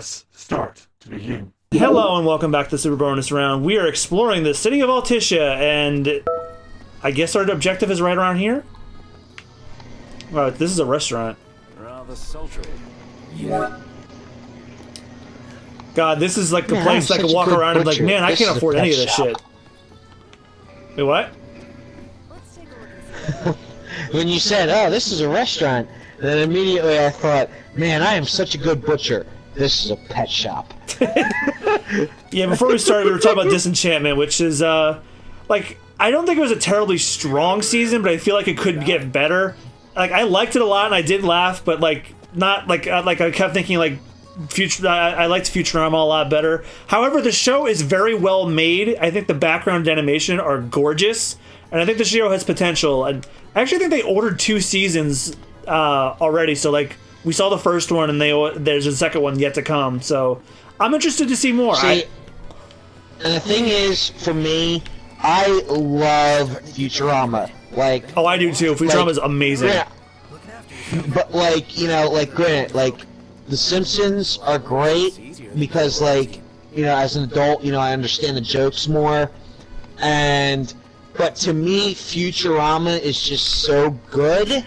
Press start to begin. Hello and welcome back to the Super Bonus Round. We are exploring the city of Altitia, and I guess our objective is right around here? Oh, this is a restaurant. Rather sultry. God, this is like a place I could walk around and be like, man, I can't afford any of this shit. Wait, what? When you said, oh, this is a restaurant, then immediately I thought, man, I am such a good butcher. This is a pet shop. Yeah, before we started, we were talking about Disenchantment, which is, like, I don't think it was a terribly strong season, but I feel like it could get better. Like, I liked it a lot, and I did laugh, but, like, not, like I kept thinking, like, I liked Futurama a lot better. However, the show is very well made. I think the background animation are gorgeous, and I think the show has potential. And I actually think they ordered 2 seasons already, so, like, we saw the first one, and there's a second one yet to come, so I'm interested to see more. See, and the thing is, for me, I love Futurama. Like, oh, I do too. Futurama is amazing. Yeah, but, like, you know, like, granted, like, The Simpsons are great because, like, you know, as an adult, you know, I understand the jokes more, but to me, Futurama is just so good.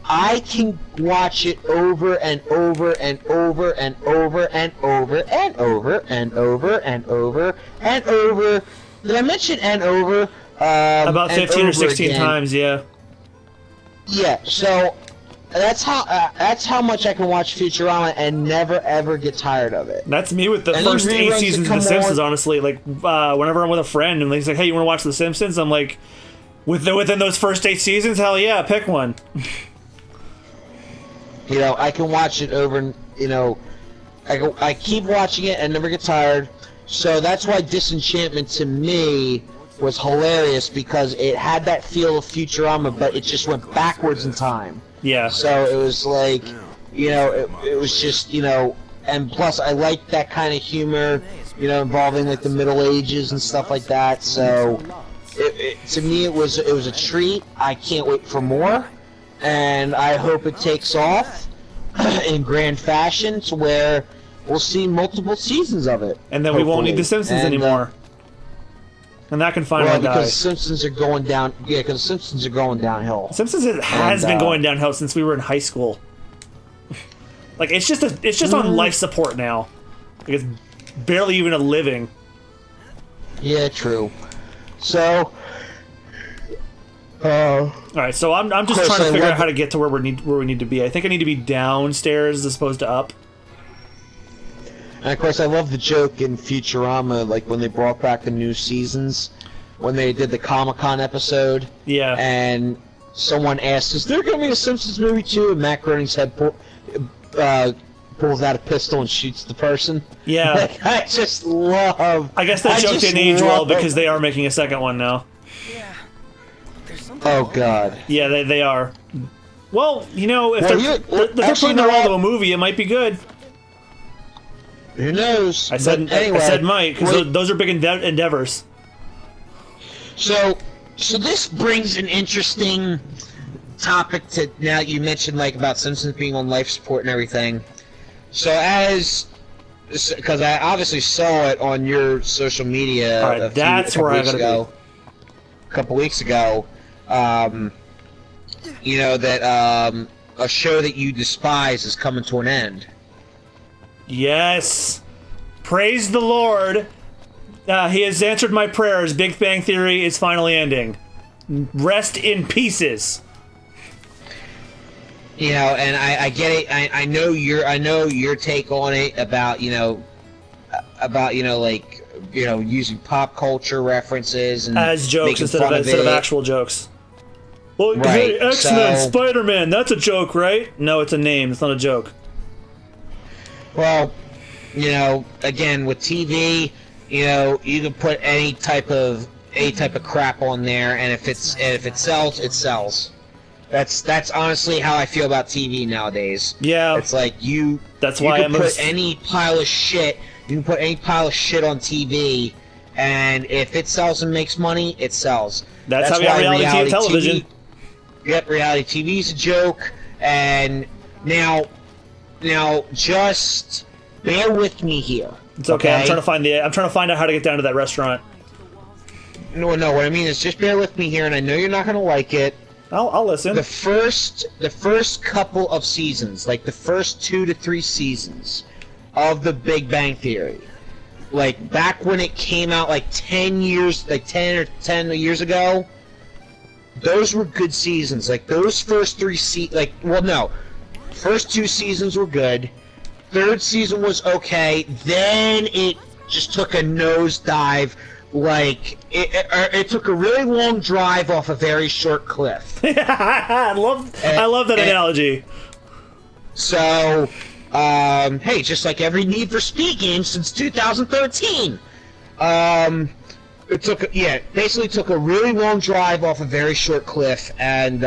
I can watch it over and over and over and over and over and over and over and over and over. Did I mention and over? About 15 or 16 again. times, yeah. Yeah, so that's how much I can watch Futurama and never ever get tired of it. That's me with the Any first 8 reruns seasons that of The come Simpsons, on- honestly. Like, whenever I'm with a friend and he's like, hey, you want to watch The Simpsons? I'm like, within those first 8 seasons, hell yeah, pick one. You know, I can watch it over, and, you know, I keep watching it and never get tired. So that's why Disenchantment to me was hilarious, because it had that feel of Futurama, but it just went backwards in time. Yeah. So it was like, you know, it was just, you know, and plus I like that kind of humor, you know, involving like the Middle Ages and stuff like that. So to me it was a treat. I can't wait for more. And I hope it takes off in grand fashion to where we'll see multiple seasons of it. And then we won't need The Simpsons anymore. And that can finally die. Because Simpsons are going down. Yeah, because Simpsons are going downhill. Simpsons has been going downhill since we were in high school. Like, it's just on life support now. Like, it's barely even a living. Yeah, true. So. Alright, so I'm just trying to figure out how to get to where we need to be. I think I need to be downstairs as opposed to up. And of course, I love the joke in Futurama, like when they brought back the new seasons, when they did the Comic-Con episode. Yeah. And someone asked, "Is there going to be a Simpsons movie too?" And Matt Groening's head pulls out a pistol and shoots the person. Yeah. Like, I just love. I guess that joke didn't age well because they are making a second one now. Oh God. Yeah, they are. Well, you know, if they're putting no, their all to a movie, it might be good. Who knows? I said might, because those are big endeavors. So this brings an interesting topic to, now you mentioned, like, about Simpsons being on life support and everything. So because I obviously saw it on your social media a couple weeks ago, you know, that a show that you despise is coming to an end. Yes. Praise the Lord. He has answered my prayers. Big Bang Theory is finally ending. Rest in pieces. You know, and I get it. I know your take on it about, you know, like, you know, using pop culture references and as jokes instead of actual jokes. Well, right, hey, X-Men, Spider-Man, that's a joke, right? No, it's a name. It's not a joke. Well, you know, again, with TV, you know, you can put any type of crap on there, and if it sells, it sells. That's honestly how I feel about TV nowadays. Yeah. It's like you can put any pile of shit on TV, and if it sells and makes money, it sells. That's how we have reality television. Yep, reality TV is a joke, and now bear with me here. It's okay. I'm trying to find out how to get down to that restaurant. No, what I mean is just bear with me here, and I know you're not gonna like it. I'll listen. The first couple of seasons, like the first 2 to 3 seasons of The Big Bang Theory, like back when it came out, like 10 years ago, those were good seasons. Like those first 3 first 2 seasons were good. Third season was okay. Then it just took a nosedive. Like it took a really long drive off a very short cliff. I love that analogy. So, hey, just like every Need for Speed game since 2013, basically took a really long drive off a very short cliff, and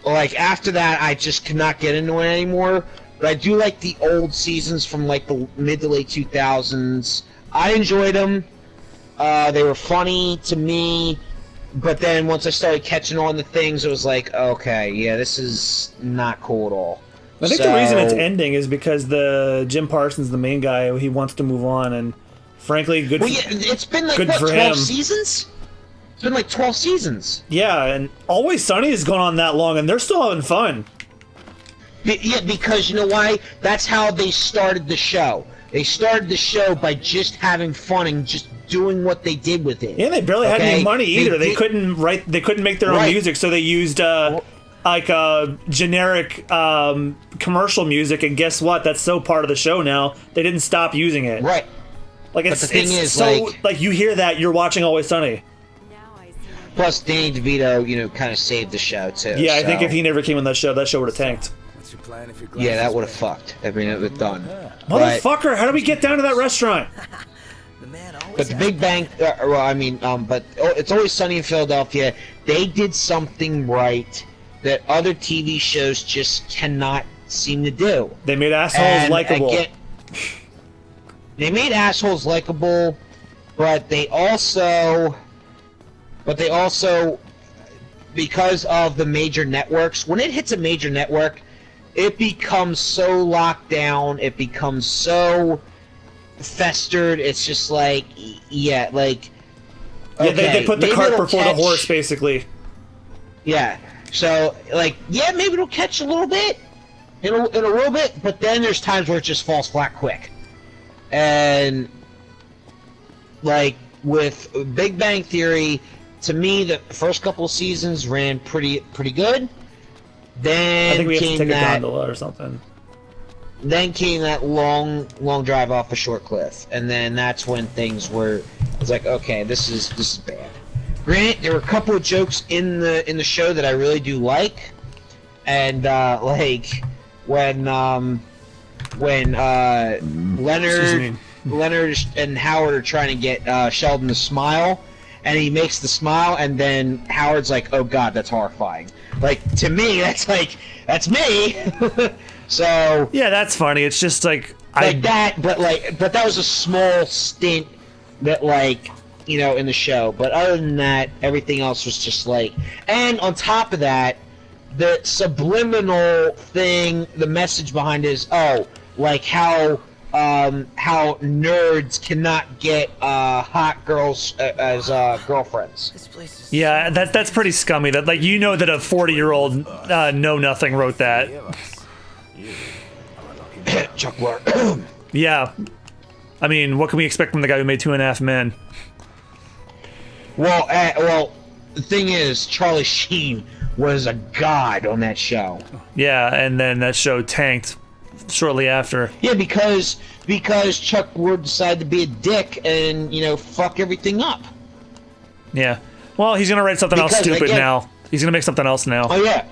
like after that, I just could not get into it anymore. But I do like the old seasons from like the mid to late 2000s. I enjoyed them. They were funny to me, but then once I started catching on to things, it was like, okay, yeah, this is not cool at all. I think the reason it's ending is because the Jim Parsons, the main guy, he wants to move on, and frankly, it's been like, good what, for 12 him. seasons? It's been like 12 seasons. Yeah, and Always Sunny has gone on that long, and they're still having fun. Yeah, because you know why? That's how they started the show. They started the show by just having fun and just doing what they did with it. Yeah, they barely had any money either. They couldn't make their own music, so they used generic commercial music. And guess what? That's so part of the show now. They didn't stop using it. Right. Like it's so you hear that you're watching Always Sunny. Plus, Danny DeVito, kind of saved the show too. Yeah, I think if he never came on that show would have tanked. Yeah, that would have fucked. I mean, it would have done. Motherfucker, how do we get down to that restaurant? But the Big Bang, It's Always Sunny in Philadelphia. They did something right that other TV shows just cannot seem to do. They made assholes likable. They made assholes likable, but they also, because of the major networks, when it hits a major network, it becomes so locked down, it becomes so festered, it's just like, okay, they put the cart before the horse, basically. Yeah, so, maybe it'll catch a little bit, in a little bit, but then there's times where it just falls flat quick. And, with Big Bang Theory, to me, the first couple of seasons ran pretty good. Then I think we have to take a gondola or something. Then came that long drive off a short cliff, and then that's when things were. It's like, okay, this is bad. Granted, there were a couple of jokes in the show that I really do like, and when Leonard and Howard are trying to get Sheldon to smile. And he makes the smile, and then Howard's like, "Oh God, that's horrifying." To me, that's me. So yeah, that's funny. It's just but that was a small stint that in the show. But other than that, everything else was just and on top of that, the subliminal thing, the message behind it is how nerds cannot get hot girls as girlfriends. Yeah, that's pretty scummy. That that a 40-year-old know nothing wrote that. Chuck Lorre. Yeah, I mean, what can we expect from the guy who made 2.5 Men? Well, the thing is, Charlie Sheen was a god on that show. Yeah, and then that show tanked shortly after. Yeah, because Chuck Lorre decided to be a dick and fuck everything up. Yeah. Well, he's gonna write something else stupid now. He's gonna make something else now. Oh yeah.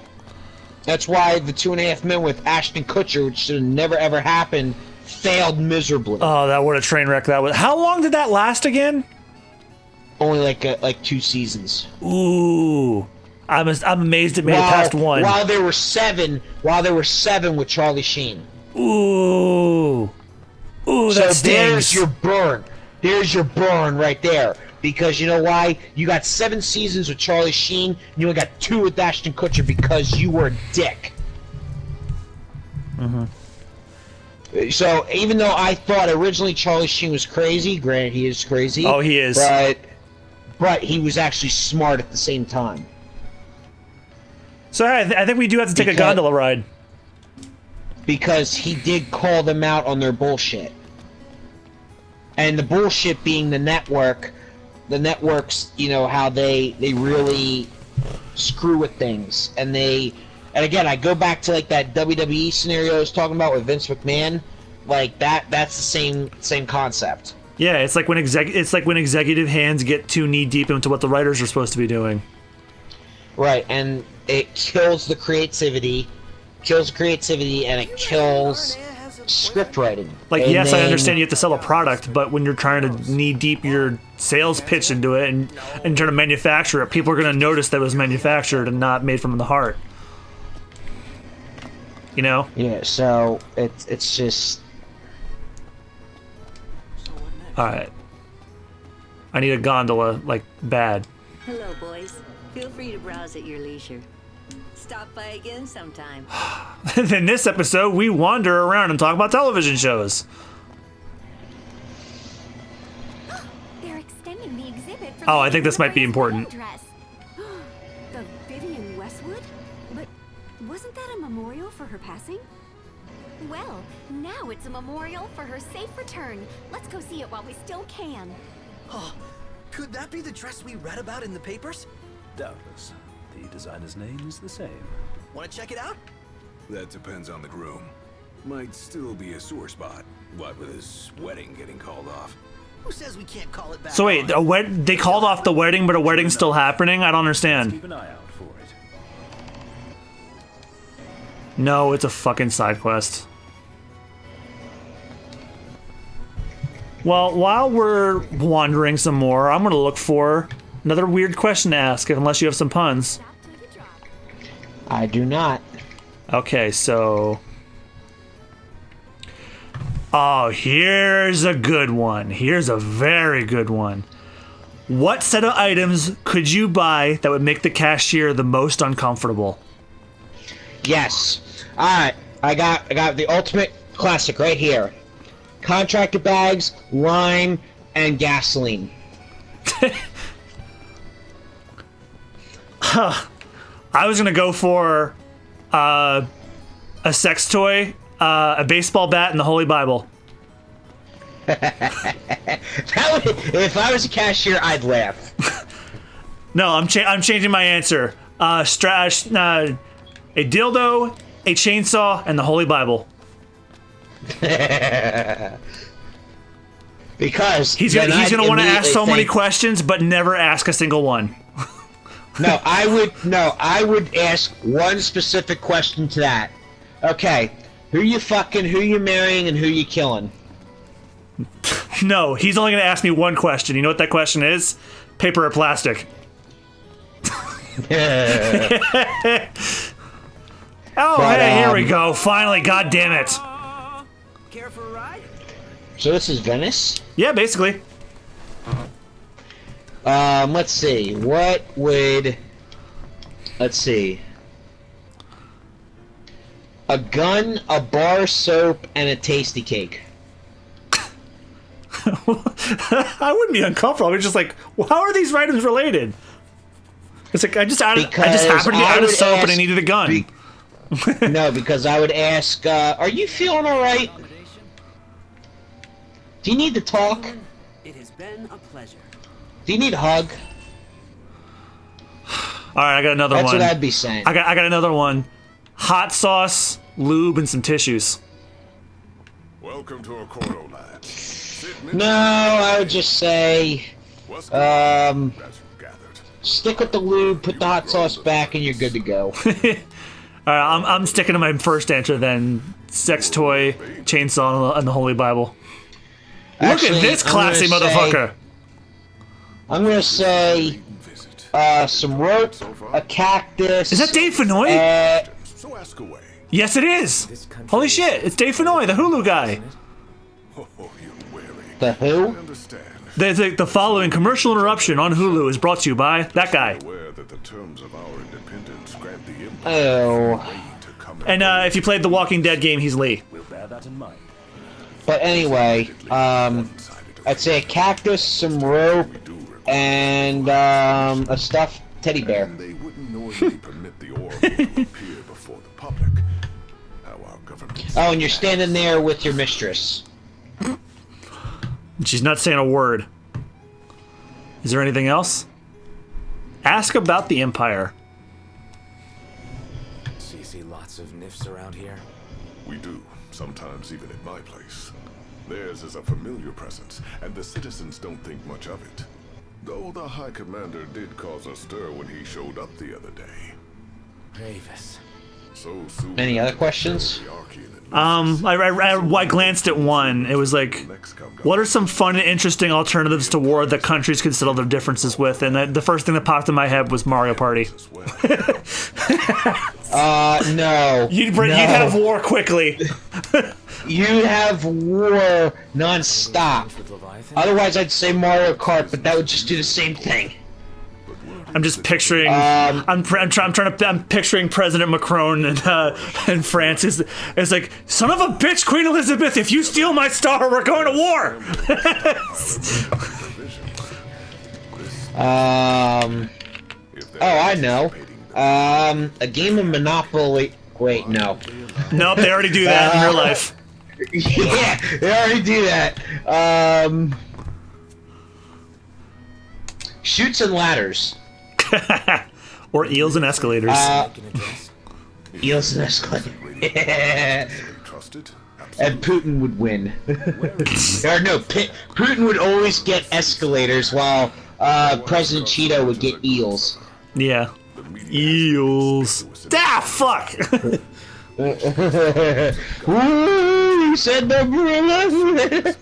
That's why the 2.5 Men with Ashton Kutcher, which should have never ever happened, failed miserably. Oh, that what a train wreck that was. How long did that last again? Only like 2 seasons. Ooh. I'm amazed it made it past 1. While there were 7 with Charlie Sheen. Ooh, that stings. There's your burn. There's your burn right there. Because you know why? You got 7 seasons with Charlie Sheen, and you only got 2 with Ashton Kutcher because you were a dick. Mm-hmm. So even though I thought originally Charlie Sheen was crazy, granted he is crazy. Oh, he is. But he was actually smart at the same time. So I think we do have to take a gondola ride. Because he did call them out on their bullshit. And the bullshit being the networks, how they really screw with things. And again, I go back to like that WWE scenario I was talking about with Vince McMahon. Like that's the same concept. Yeah, it's like when executive hands get too knee deep into what the writers are supposed to be doing. Right, and it kills the creativity, and it kills script writing. Like, and yes, I understand you have to sell a product, but when you're trying to knee deep your sales pitch into it and trying to manufacture it, people are going to notice that it was manufactured and not made from the heart. You know? Yeah, so it's just... Alright. I need a gondola, like, bad. Hello, boys. Feel free to browse at your leisure. Stop by again sometime. In this episode, we wander around and talk about television shows. They're extending the exhibit for I think this might be important. Dress. The Vivian Westwood? But wasn't that a memorial for her passing? Well, now it's a memorial for her safe return. Let's go see it while we still can. Oh, could that be the dress we read about in the papers? Doubtless. The designer's name is the same. Want to check it out? That depends on the groom. Might still be a sore spot. What with his wedding getting called off. Who says we can't call it back? So wait, they called off the wedding, but a wedding's still happening? I don't understand. Keep an eye out for it. No, it's a fucking side quest. Well, while we're wandering some more, I'm gonna look for another weird question to ask, unless you have some puns. I do not. Okay, so... Oh, here's a good one. Here's a very good one. What set of items could you buy that would make the cashier the most uncomfortable? Yes. Alright, I got the ultimate classic right here. Contractor bags, lime, and gasoline. I was gonna go for a sex toy, a baseball bat, and the Holy Bible. If I was a cashier, I'd laugh. No, I'm changing my answer. A dildo, a chainsaw, and the Holy Bible. Because he's gonna want to ask so many questions, but never ask a single one. I would ask one specific question to that. Okay, who you fucking, who you marrying, and who you killing? No, he's only gonna ask me one question. You know what that question is? Paper or plastic? Here we go. Finally, god damn it. Care for a ride? So this is Venice? Yeah, basically. Let's see. Let's see. A gun, a bar soap, and a tasty cake. I wouldn't be uncomfortable. I was just like, well, how are these items related? It's like I just happened to get out of soap and I needed a gun. No, because I would ask, are you feeling alright? Do you need to talk? It has been a pleasure. Do you need a hug? Alright, I got another one. That's what I'd be saying. I got another one. Hot sauce, lube, and some tissues. Welcome to Accordo land. No, I would just say, stick with the lube, put the hot sauce back, and you're good to go. Alright, I'm sticking to my first answer then. Sex toy, chainsaw, and the Holy Bible. Actually, look at this classy motherfucker. I'm gonna say, some rope, a cactus. Is that Dave Fennoy? So ask away. Yes, it is. Holy shit, it's Dave Fennoy, the Hulu guy. Oh, you're weary. The who? I understand. The following commercial interruption on Hulu is brought to you by that guy. Aware that the terms of our independence grant the Oh. right to come And if you played the Walking Dead game, he's Lee. We'll bear that in mind. But anyway, I'd say a cactus, some rope, and a stuffed teddy bear. They wouldn't normally permit the oracle to appear before the public. How our government... Oh, and you're standing there with your mistress. She's not saying a word. Is there anything else? Ask about the Empire. So you see lots of nifs around here? We do, sometimes even at my place. Theirs is a familiar presence, and the citizens don't think much of it. Though the High Commander did cause a stir when he showed up the other day. Gravis. So soon. Any other questions? I glanced at one. It was like, what are some fun and interesting alternatives to war that countries could settle their differences with? And the first thing that popped in my head was Mario Party. No. You'd have war quickly. You'd have war non-stop. Otherwise, I'd say Mario Kart, but that would just do the same thing. I'm just picturing. I'm picturing President Macron in France. It's like, son of a bitch, Queen Elizabeth! If you steal my star, we're going to war. Oh, I know. A game of Monopoly. Wait, no. Nope, they already do that in real life. Yeah, they already do that. Chutes and ladders. Or eels and escalators. Eels and escalators. And Putin would win. Or no, Putin would always get escalators while President Cheeto would get eels. Yeah. Eels. Ah, fuck! Ooh, you said number 11.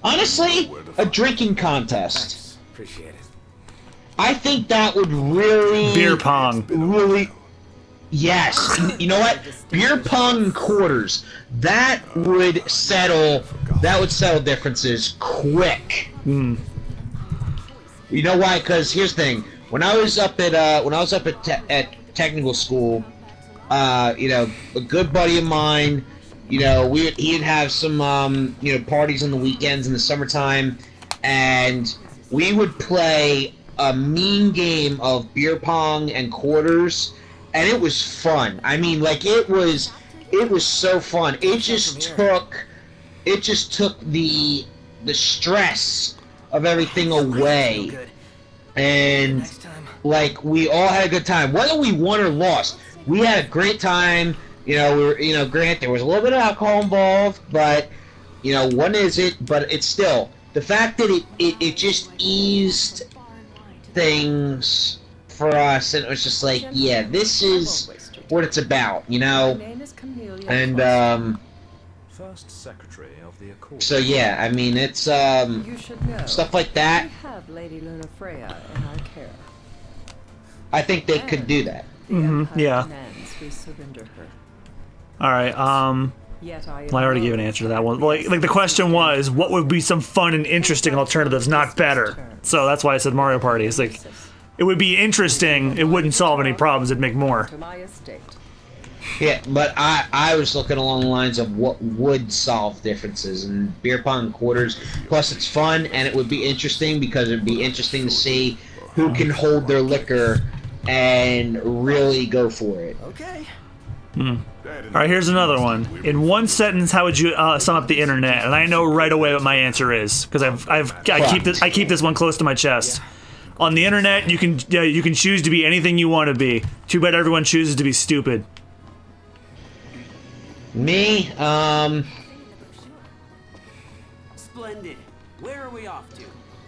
Honestly, a drinking contest. Appreciate it. I think that would really... Beer pong. Really... Yes. You know what? Beer pong and quarters. That would settle differences quick. Mm. You know why? Because here's the thing. When I was up at technical school, you know, a good buddy of mine, you know, he'd have some you know, parties on the weekends in the summertime, and we would play a mean game of beer pong and quarters, and it was fun. I mean, like, it was so fun. It just took the stress of everything away, and like, we all had a good time. Whether we won or lost, we had a great time. You know, we were, you know, granted there was a little bit of alcohol involved, but you know, what is it? But it's still the fact that it just eased things for us, and it was just like, yeah, this is what it's about, you know. And First Secretary of the Accord. so yeah, I mean, it's stuff like that. We have Lady Luna Freya in our care. I think they could do that. Yeah. We surrender her. All right. Yet Well, I already gave an answer to that one. Like the question was, what would be some fun and interesting alternatives, not better? So that's why I said Mario Party. It's like, it would be interesting. It wouldn't solve any problems. It'd make more. To my estate. Yeah, but I was looking along the lines of what would solve differences, and beer pong quarters. Plus, it's fun, and it would be interesting because it'd be interesting to see who can hold their liquor and really go for it. Okay. All right, here's another one. In one sentence, how would you sum up the internet? And I know right away what my answer is because I keep this one close to my chest. On the internet, you can choose to be anything you want to be. Too bad everyone chooses to be stupid. Me, Splendid. Where are we off to?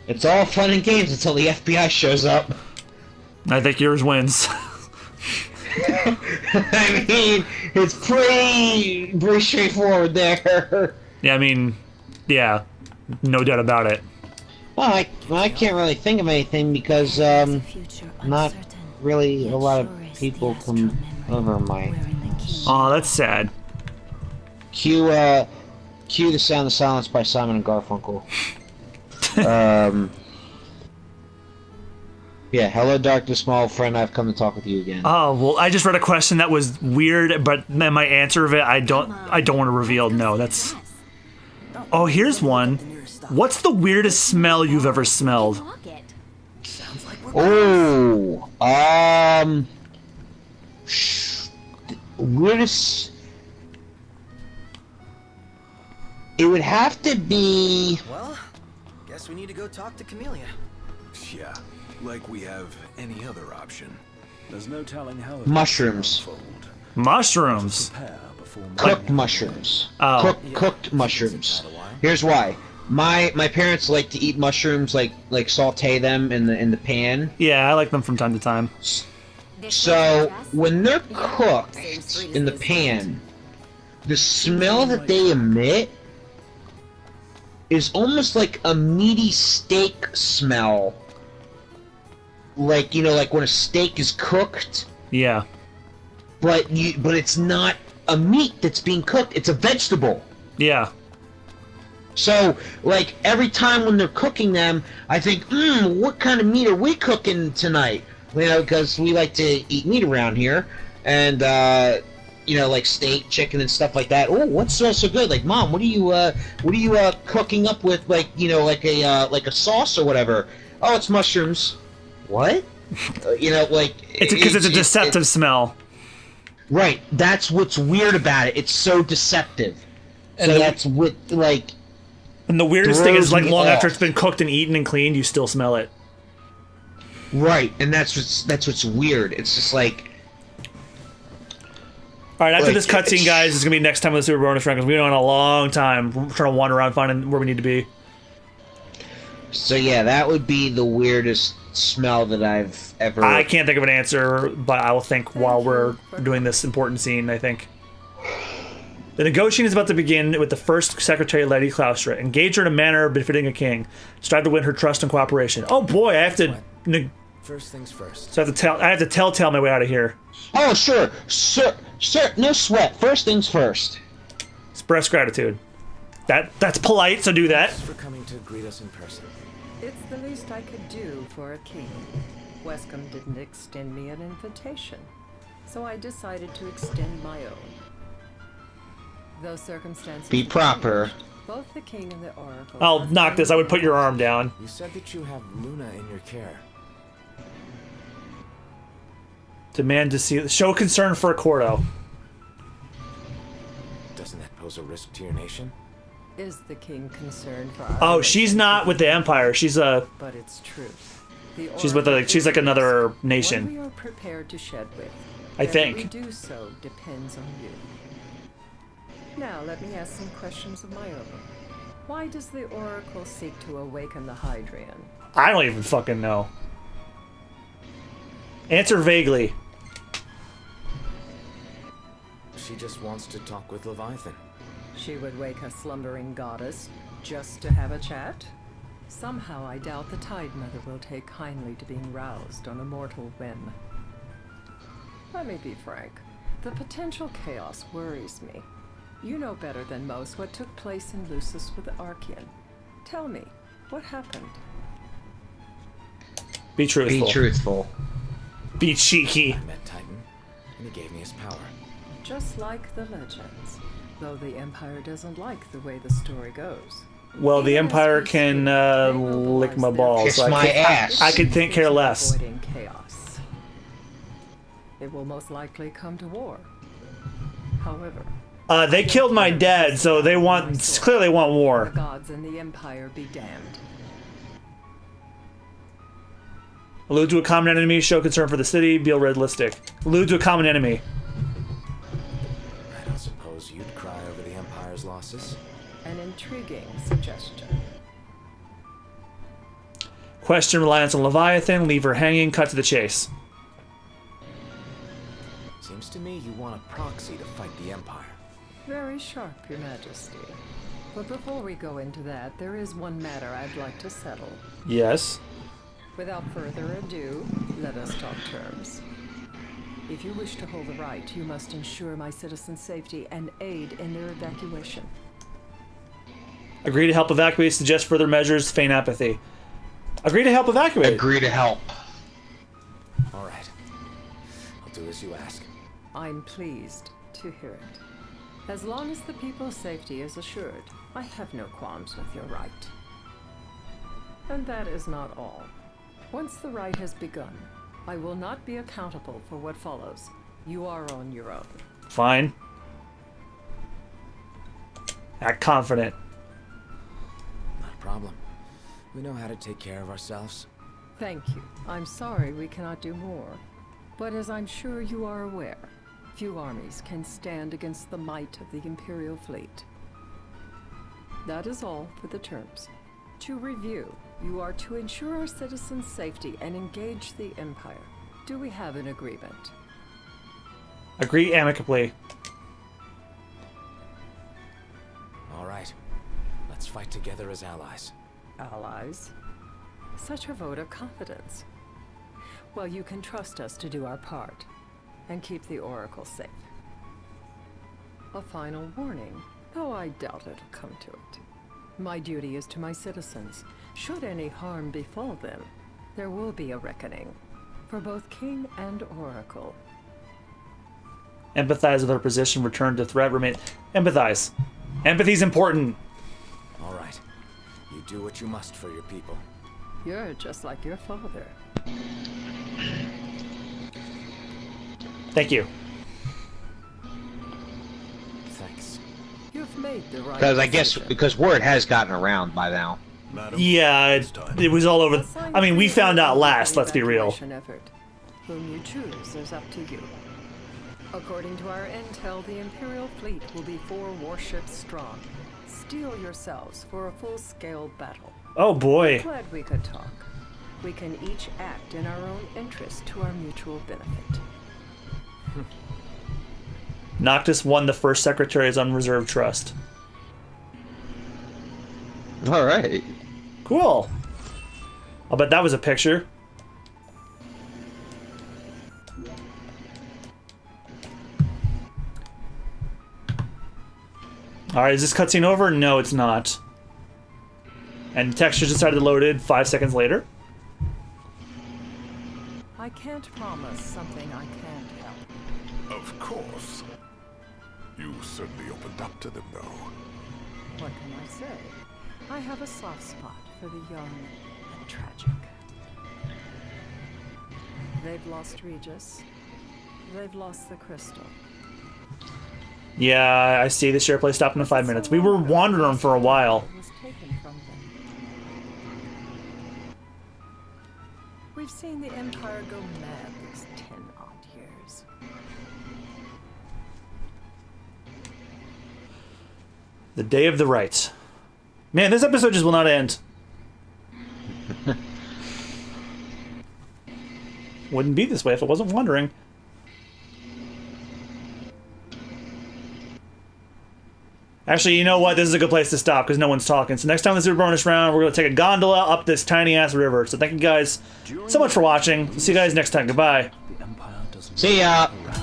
it's all fun and games until the FBI shows up. I think yours wins. I mean, it's pretty straightforward there. Yeah, I mean, yeah, no doubt about it. Well, I can't really think of anything because not really a lot of people come over my house. Oh, that's sad. Cue The Sound of Silence by Simon and Garfunkel. Yeah, hello, darkness, small friend. I've come to talk with you again. Oh well, I just read a question that was weird, but then my answer of it, I don't want to reveal. No, that's. Oh, here's one. What's the weirdest smell you've ever smelled? Oh, weirdest. It would have to be. Well, guess we need to go talk to Camellia. Yeah, like we have any other option. There's no telling how Mushrooms. Mushrooms. Cooked mushrooms. Oh. Cooked mushrooms. Here's why. My parents like to eat mushrooms, like saute them in the pan. Yeah, I like them from time to time. So when they're cooked in the pan, the smell that they emit is almost like a meaty steak smell. Like, like when a steak is cooked. Yeah. But it's not a meat that's being cooked, it's a vegetable. Yeah. So, like, every time when they're cooking them, I think, what kind of meat are we cooking tonight? Because we like to eat meat around here. And, like steak, chicken, and stuff like that. Oh, what's so good? Like, Mom, what are you cooking up with? Like, like a sauce or whatever? Oh, it's mushrooms. What? It's because it's a deceptive smell. Right. That's what's weird about it. It's so deceptive. And so that's what And the weirdest thing is, like, long off. after it's been cooked and eaten and cleaned, you still smell it. Right, and that's what's weird. It's just like. All right, after this cutscene, guys, is gonna be next time with the Super Bonus Round because we've been on a long time. We're trying to wander around finding where we need to be. So yeah, that would be the weirdest smell that I've ever. I can't think of an answer, but I will think while we're doing this important scene. I think. The negotiation is about to begin with the first secretary, Lady Claustra. Engage her in a manner befitting a king. Strive to win her trust and cooperation. Oh boy, I have to. First things first. So I have to telltale my way out of here. Oh sure, sir, no sweat. First things first. Express gratitude. That's polite, so do that. Thanks for coming to greet us in person. It's the least I could do for a king. Wescombe didn't extend me an invitation, so I decided to extend my own. Those circumstances Be proper. changed. Both the king and the oracle. I'll knock this. I would put your arm down. You said that you have Luna in your care. Demand to see. Show concern for Accordo. Doesn't that pose a risk to your nation? Is the king concerned for our Oh, she's not with the Empire. She's a. But it's true. The She's with oracle she's like is another one nation. we are prepared to shed with. I Whether think. we do so depends on you. Now let me ask some questions of my own. Why does the oracle seek to awaken the Hydrian? I don't even fucking know. Answer vaguely. She just wants to talk with Leviathan. She would wake a slumbering goddess just to have a chat? Somehow I doubt the Tide Mother will take kindly to being roused on a mortal whim. Let me be frank. The potential chaos worries me. You know better than most what took place in Lucis with the Archean. Tell me, what happened? Be truthful. Be truthful. Be cheeky. I met Titan, and he gave me his power. Just like the legends, though the Empire doesn't like the way the story goes. Well, the Empire can lick my balls. Kiss So my ass. I could think care less. Avoiding chaos. It will most likely come to war. However, They killed my dad, so they clearly want the war. gods and the Empire be damned. Allude to a common enemy, show concern for the city, be realistic. Allude to a common enemy. I don't suppose you'd cry over the Empire's losses? An intriguing suggestion. Question reliance on Leviathan, leave her hanging, cut to the chase. Seems to me you want a proxy to fight the Empire. Very sharp, Your Majesty. But before we go into that, there is one matter I'd like to settle. Yes. Without further ado, let us talk terms. If you wish to hold the right, you must ensure my citizens' safety and aid in their evacuation. Agree to help evacuate, suggest further measures, feign apathy. Agree to help evacuate. Agree to help. as you ask. I'm pleased to hear it. As long as the people's safety is assured, I have no qualms with your right. And that is not all. Once the rite has begun, I will not be accountable for what follows. You are on your own. Fine. Act confident. Not a problem. We know how to take care of ourselves. Thank you. I'm sorry we cannot do more. But as I'm sure you are aware, few armies can stand against the might of the Imperial fleet. That is all for the terms. To review, you are to ensure our citizens' safety and engage the Empire. Do we have an agreement? Agree amicably. All right. Let's fight together as allies. Allies? Such a vote of confidence. Well, you can trust us to do our part and keep the Oracle safe. A final warning, though I doubt it'll come to it. My duty is to my citizens. Should any harm befall them, there will be a reckoning for both King and Oracle. Empathize with our position, return to threat, remain. Empathize. Empathy's important. All right. You do what you must for your people. You're just like your father. Thank you. Thanks. You've made the right Because I guess decision. because word has gotten around by now. Madam, Yeah, it was all over. Assign I mean, we for found out the last, let's be real. evacuation effort. Whom you choose is up to you. According to our intel, the Imperial fleet will be 4 warships strong. Steel yourselves for a full-scale battle. Oh boy. Glad we could talk. We can each act in our own interest to our mutual benefit. Noctis won the first Secretary's unreserved trust. All right. Cool. I'll bet that was a picture. Alright, is this cutscene over? No, it's not. And textures decided to load in 5 seconds later. I can't promise something I can't help. of course. You certainly opened up to them, though. What can I say? I have a soft spot for the young and tragic. They've lost Regis. They've lost the crystal. Yeah, I see the share play stopped in 5 minutes. We were wandering for a while. It was taken from them. We've seen the Empire go mad these 10-odd years. The day of the rites. Man, this episode just will not end. Wouldn't be this way if I wasn't wondering. Actually, you know what? This is a good place to stop because no one's talking. So next time this Super bonus round, we're going to take a gondola up this tiny-ass river. So thank you guys so much for watching. See you guys next time. Goodbye. The Empire doesn't See ya. around.